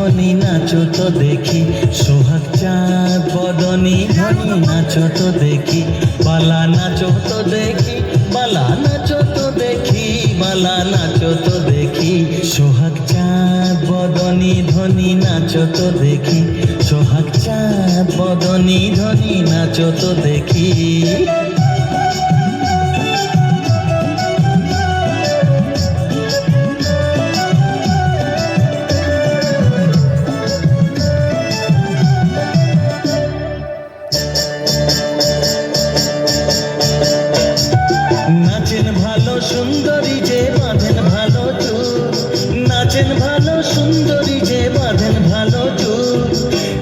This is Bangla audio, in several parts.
ধনী নাচো তো দেখি, সোহাগ চাঁদ বদনী ধনী নাচো তো দেখি, বালা নাচো তো দেখি, বালা নাচো তো দেখি, বালা নাচো তো দেখি, সোহাগ চাঁদ বদনী ধনী নাচো তো দেখি, সোহাগ চাঁদ বদনী ধনী নাচো তো দেখি। নাচেন ভালো সুন্দরী যে বাঁধেন ভালো চুল, নাচেন ভালো সুন্দরী যে বাঁধেন ভালো চুল,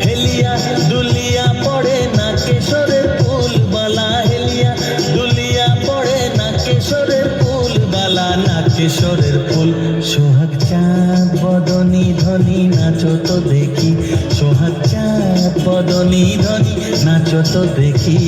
হেলিয়া দুলিয়া পড়ে না কেশরের ফুল বালা, হেলিয়া দুলিয়া পড়ে না কেশরের ফুল বালা, না কেশরের ফুল। সোহাগ চাঁদ বদনী ধনী নাচো তো দেখি, সোহাগ চাঁদ বদনী ধনী নাচো তো দেখি।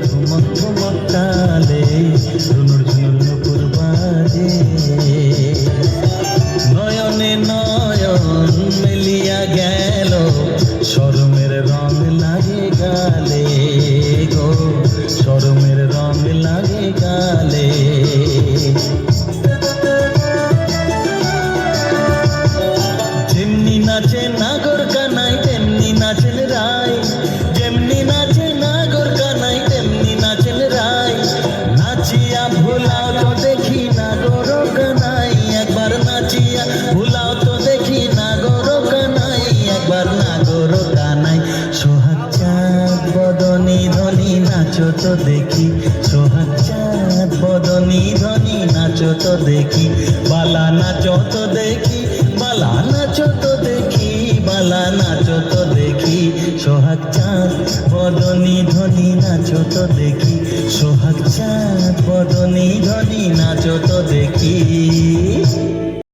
ঝুমক ঝুমক তালে ঝুনুর ঝুনুর নুপুর বাজে, নয়নে নয়ন মিলিয়া গেল, শরমের রং লাগে গালে গো, শরমের রং লাগে গালে। যেমনি নাচে নাগর কানাই তেমনি নাচেন রায়, যেমনি নাচে নাগর কানাই তেমনি নাচেন রায়, নাচিয়া ভুলাও তো দেখি নাগর কানাই, একবার নাচিয়া ভুলাও তো দেখি নাগর কানাই, একবার নাগর কানাই। সোহাগ চাঁদ বদনী ধনী নাচো তো দেখি, সোহাগ চাঁদ বদনী ধনী নাচো তো দেখি, বালা নাচো তো দেখি, বালা নাচো তো দেখি, বালা নাচো তো দেখি, সোহাগ চাঁদ বদনী ধনী নাচো তো দেখি, সোহাগ চাঁদ বদনী ধনী নাচো তো দেখি।